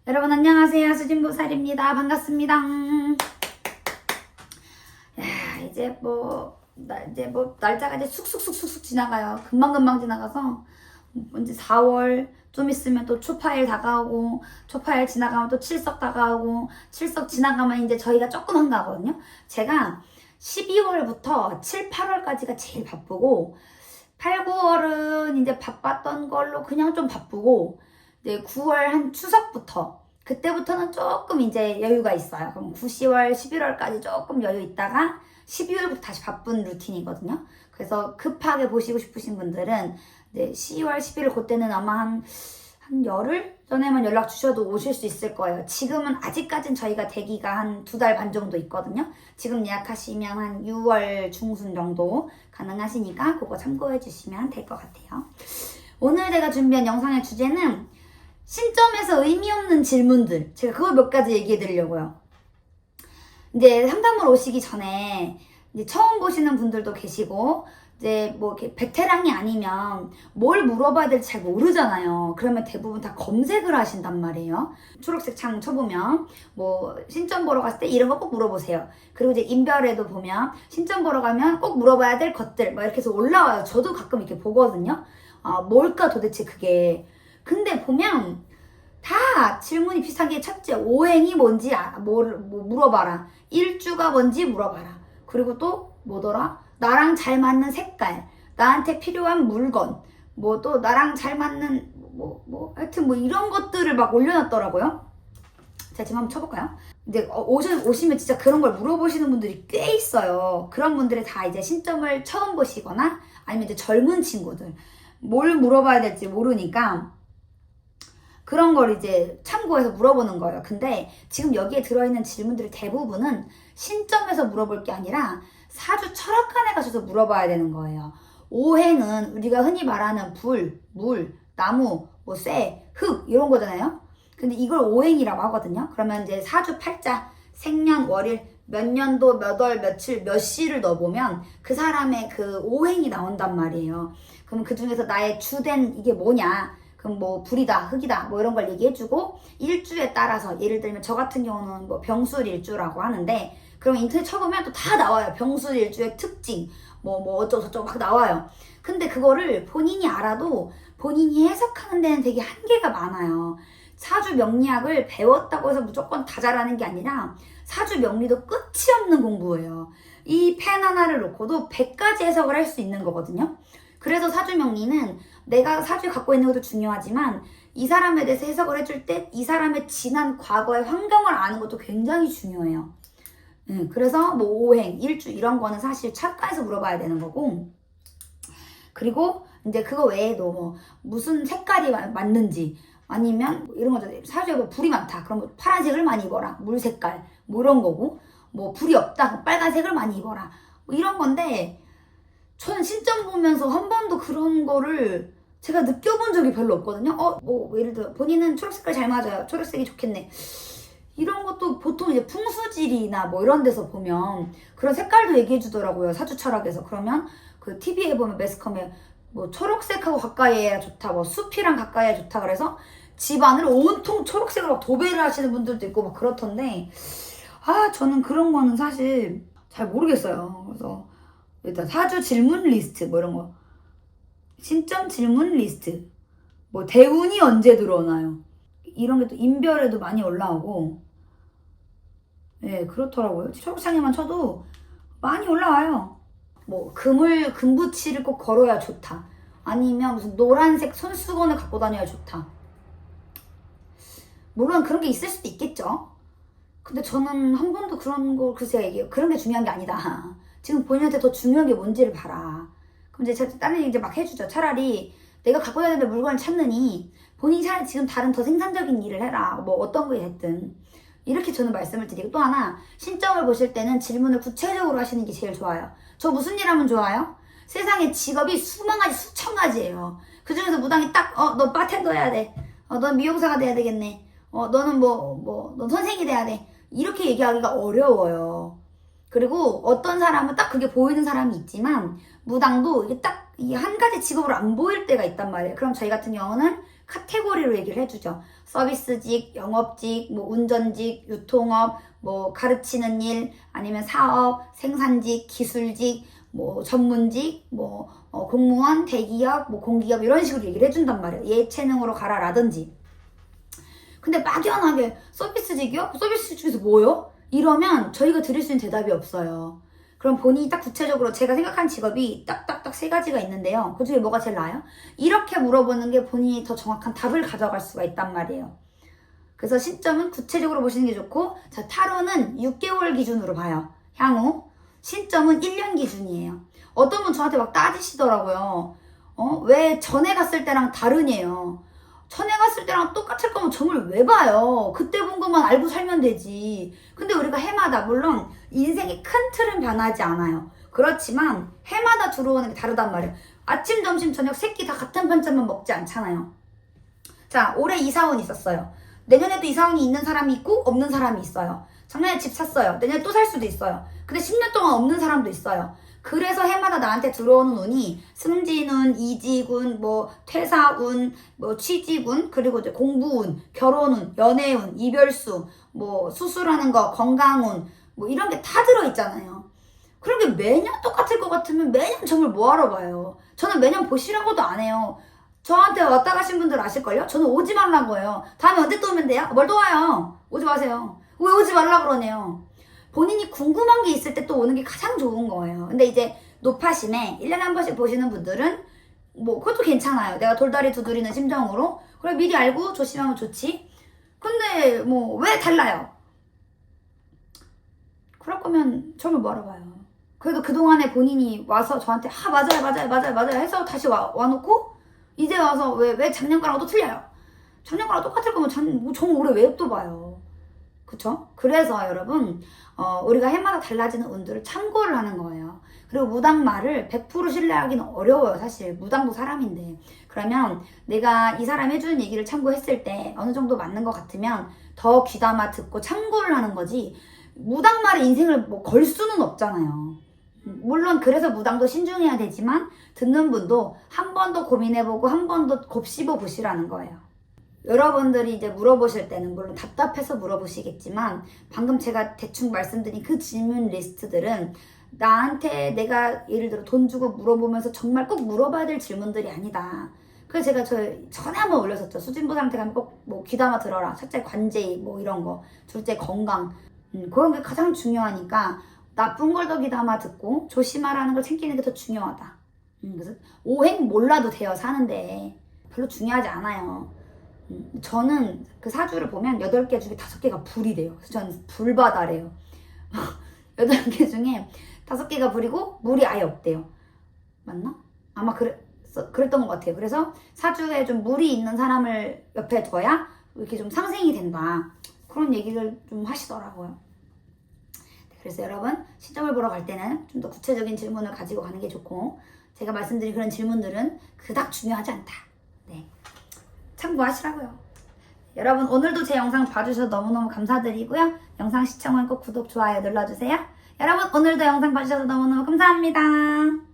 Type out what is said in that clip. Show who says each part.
Speaker 1: 여러분 안녕하세요. 수진보살입니다. 반갑습니다. 날짜가 이제 쑥쑥쑥쑥 지나가요. 금방금방 지나가서 이제 4월 좀 있으면 또 초파일 다가오고, 초파일 지나가면 또 칠석 다가오고, 칠석 지나가면 이제 저희가 조금 한가하거든요. 제가 12월부터 7, 8월까지가 제일 바쁘고, 8, 9월은 이제 바빴던 걸로 그냥 좀 바쁘고, 이제 9월 한 추석부터 그때부터는 조금 이제 여유가 있어요. 그럼 9, 10월, 11월까지 조금 여유 있다가 12월부터 다시 바쁜 루틴이거든요. 그래서 급하게 보시고 싶으신 분들은 이제 10월, 11월 그때는 아마 한 열흘 전에만 연락 주셔도 오실 수 있을 거예요. 지금은 아직까진 저희가 대기가 한 2달 반 정도 있거든요. 지금 예약하시면 한 6월 중순 정도 가능하시니까 그거 참고해 주시면 될 것 같아요. 오늘 제가 준비한 영상의 주제는 신점에서 의미 없는 질문들, 제가 그거 몇 가지 얘기해 드리려고요. 이제 상담을 오시기 전에 이제 처음 보시는 분들도 계시고, 이제 뭐 이렇게 베테랑이 아니면 뭘 물어봐야 될지 잘 모르잖아요. 그러면 대부분 다 검색을 하신단 말이에요. 초록색 창 쳐보면 뭐 신점 보러 갔을 때 이런 거 꼭 물어보세요. 그리고 이제 인별에도 보면 신점 보러 가면 꼭 물어봐야 될 것들 막 이렇게 해서 올라와요. 저도 가끔 이렇게 보거든요. 뭘까 도대체 그게. 근데 보면 다 질문이 비슷한 게, 첫째, 오행이 뭔지 뭐 물어봐라. 일주가 뭔지 물어봐라. 그리고 또 뭐더라? 나랑 잘 맞는 색깔, 나한테 필요한 물건, 뭐 또 나랑 잘 맞는 하여튼 뭐 이런 것들을 막 올려놨더라고요. 제가 지금 한번 쳐볼까요? 근데 오시면 진짜 그런 걸 물어보시는 분들이 꽤 있어요. 그런 분들이 다 이제 신점을 처음 보시거나 아니면 이제 젊은 친구들, 뭘 물어봐야 될지 모르니까 그런 걸 이제 참고해서 물어보는 거예요. 근데 지금 여기에 들어있는 질문들이 대부분은 신점에서 물어볼 게 아니라 사주 철학관에 가셔서 물어봐야 되는 거예요. 오행은 우리가 흔히 말하는 불, 물, 나무, 뭐 쇠, 흙 이런 거잖아요. 근데 이걸 오행이라고 하거든요. 그러면 이제 사주 팔자, 생년, 월일, 몇 년도, 몇 월, 며칠, 몇 시를 넣어보면 그 사람의 그 오행이 나온단 말이에요. 그럼 그 중에서 나의 주된 이게 뭐냐? 그럼 뭐 불이다, 흙이다, 뭐 이런 걸 얘기해주고, 일주에 따라서 예를 들면 저 같은 경우는 뭐 병술일주라고 하는데, 그럼 인터넷 쳐보면 또 다 나와요. 병술일주의 특징, 뭐 어쩌고저쩌고 막 나와요. 근데 그거를 본인이 알아도 본인이 해석하는 데는 되게 한계가 많아요. 사주 명리학을 배웠다고 해서 무조건 다 잘하는 게 아니라 사주 명리도 끝이 없는 공부예요. 이 펜 하나를 놓고도 100가지 해석을 할 수 있는 거거든요. 그래서 사주 명리는 내가 사주에 갖고 있는 것도 중요하지만 이 사람에 대해서 해석을 해줄 때 이 사람의 지난 과거의 환경을 아는 것도 굉장히 중요해요. 그래서 뭐 오행, 일주 이런 거는 사실 철학관에서 물어봐야 되는 거고, 그리고 이제 그거 외에도 뭐 무슨 색깔이 맞는지, 아니면 뭐 이런 거잖아요. 사주에 뭐 불이 많다. 그럼 뭐 파란색을 많이 입어라. 물 색깔. 뭐 이런 거고, 뭐 불이 없다. 그럼 빨간색을 많이 입어라. 뭐 이런 건데, 저는 신점 보면서 한 번도 그런 거를 제가 느껴본 적이 별로 없거든요. 뭐 예를 들어 본인은 초록색깔 잘 맞아요. 초록색이 좋겠네. 이런 것도 보통 이제 풍수지리나 뭐 이런 데서 보면 그런 색깔도 얘기해 주더라고요. 사주 철학에서. 그러면 그 TV에 보면 매스컴에 뭐 초록색하고 가까이 해야 좋다. 뭐 숲이랑 가까이 해야 좋다. 그래서 집안을 온통 초록색으로 막 도배를 하시는 분들도 있고 막 그렇던데, 저는 그런 거는 사실 잘 모르겠어요. 그래서 일단 사주 질문 리스트 뭐 이런 거, 신점 질문 리스트, 뭐 대운이 언제 들어오나요? 이런 게 또 인별에도 많이 올라오고, 예, 그렇더라고요. 초록창에만 쳐도 많이 올라와요. 뭐 금붙이를 꼭 걸어야 좋다. 아니면 무슨 노란색 손수건을 갖고 다녀야 좋다. 물론 그런 게 있을 수도 있겠죠. 근데 저는 한 번도 그런 거 글쎄 얘기해요. 그런 게 중요한 게 아니다. 지금 본인한테 더 중요한 게 뭔지를 봐라. 그럼 이제 다른 얘기 이제 막 해주죠. 차라리 내가 갖고 다니는 물건을 찾느니 본인이 차라리 지금 다른 더 생산적인 일을 해라. 뭐 어떤 거에 됐든. 이렇게 저는 말씀을 드리고, 또 하나, 신점을 보실 때는 질문을 구체적으로 하시는 게 제일 좋아요. 저 무슨 일 하면 좋아요? 세상에 직업이 수만 가지, 수천 가지예요. 그 중에서 무당이 딱, 너 바텐더 해야 돼. 넌 미용사가 돼야 되겠네. 너는 넌 선생이 돼야 돼. 이렇게 얘기하기가 어려워요. 그리고 어떤 사람은 딱 그게 보이는 사람이 있지만, 무당도 이게 딱 이 한 가지 직업으로 안 보일 때가 있단 말이에요. 그럼 저희 같은 경우는 카테고리로 얘기를 해주죠. 서비스직, 영업직, 뭐 운전직, 유통업, 뭐 가르치는 일, 아니면 사업, 생산직, 기술직, 뭐 전문직, 뭐 공무원, 대기업, 뭐 공기업 이런 식으로 얘기를 해준단 말이에요. 예체능으로 가라라든지. 근데 막연하게 서비스직이요? 서비스직에서 뭐요? 이러면 저희가 드릴 수 있는 대답이 없어요. 그럼 본인이 딱 구체적으로 제가 생각한 직업이 딱딱딱 3가지가 있는데요. 그 중에 뭐가 제일 나아요? 이렇게 물어보는 게 본인이 더 정확한 답을 가져갈 수가 있단 말이에요. 그래서 신점은 구체적으로 보시는 게 좋고, 자, 타로는 6개월 기준으로 봐요. 향후. 신점은 1년 기준이에요. 어떤 분 저한테 막 따지시더라고요. 왜 전에 갔을 때랑 다르냐요. 전에 갔을 때랑 똑같을 거면 점을 왜 봐요? 그때 본 것만 알고 살면 되지. 근데 우리가 해마다, 물론 인생의 큰 틀은 변하지 않아요. 그렇지만 해마다 들어오는 게 다르단 말이에요. 아침, 점심, 저녁 세 끼 다 같은 반찬만 먹지 않잖아요. 자, 올해 이사운이 있었어요. 내년에도 이사운이 있는 사람이 있고 없는 사람이 있어요. 작년에 집 샀어요. 내년에 또 살 수도 있어요. 근데 10년 동안 없는 사람도 있어요. 그래서 해마다 나한테 들어오는 운이 승진운, 이직운, 뭐 퇴사운, 뭐 취직운, 그리고 이제 공부운, 결혼운, 연애운, 이별수, 뭐 수술하는 거, 건강운, 뭐 이런 게 다 들어있잖아요. 그런 게 매년 똑같을 것 같으면 매년 점을 뭐하러 봐요. 저는 매년 보시라고도 안 해요. 저한테 왔다 가신 분들 아실걸요? 저는 오지 말라고 해요. 다음에 언제 또 오면 돼요? 뭘 또 와요? 오지 마세요. 왜 오지 말라 그러네요. 본인이 궁금한 게 있을 때 또 오는 게 가장 좋은 거예요. 근데 이제 노파심에 1년에 한 번씩 보시는 분들은 뭐 그것도 괜찮아요. 내가 돌다리 두드리는 심정으로 그래 미리 알고 조심하면 좋지. 근데 뭐 왜 달라요? 그럴 거면 저를 뭐하러 봐요. 그래도 그동안에 본인이 와서 저한테 맞아요 해서 다시 와놓고 이제 와서 왜 작년 거랑 또 틀려요. 작년 거랑 똑같을 거면 전 올해 왜 또 봐요. 그쵸? 그래서 여러분 우리가 해마다 달라지는 운들을 참고를 하는 거예요. 그리고 무당말을 100% 신뢰하기는 어려워요. 사실 무당도 사람인데. 그러면 내가 이 사람이 해주는 얘기를 참고했을 때 어느 정도 맞는 것 같으면 더 귀담아 듣고 참고를 하는 거지, 무당말에 인생을 뭐 걸 수는 없잖아요. 물론 그래서 무당도 신중해야 되지만 듣는 분도 한 번 더 고민해보고 한 번 더 곱씹어 보시라는 거예요. 여러분들이 이제 물어보실 때는 물론 답답해서 물어보시겠지만 방금 제가 대충 말씀드린 그 질문 리스트들은 나한테 내가 예를 들어 돈 주고 물어보면서 정말 꼭 물어봐야 될 질문들이 아니다. 그래서 제가 전에 한번 올렸었죠. 수진부사한테 가면 꼭 뭐 귀담아 들어라. 첫째 관제 뭐 이런 거, 둘째 건강, 그런 게 가장 중요하니까 나쁜 걸 더 귀담아 듣고 조심하라는 걸 챙기는 게 더 중요하다. 그래서 오행 몰라도 돼요. 사는데 별로 중요하지 않아요. 저는 그 사주를 보면 8개 중에 5개가 불이 돼요. 그래서 저는 불바다래요. 8개 중에 5개가 불이고 물이 아예 없대요. 맞나? 아마 그랬던 것 같아요. 그래서 사주에 좀 물이 있는 사람을 옆에 둬야 이렇게 좀 상생이 된다. 그런 얘기를 좀 하시더라고요. 그래서 여러분 시점을 보러 갈 때는 좀 더 구체적인 질문을 가지고 가는 게 좋고, 제가 말씀드린 그런 질문들은 그닥 중요하지 않다. 네, 참고하시라고요. 여러분 오늘도 제 영상 봐주셔서 너무너무 감사드리고요. 영상 시청은 꼭 구독, 좋아요 눌러주세요. 여러분 오늘도 영상 봐주셔서 너무너무 감사합니다.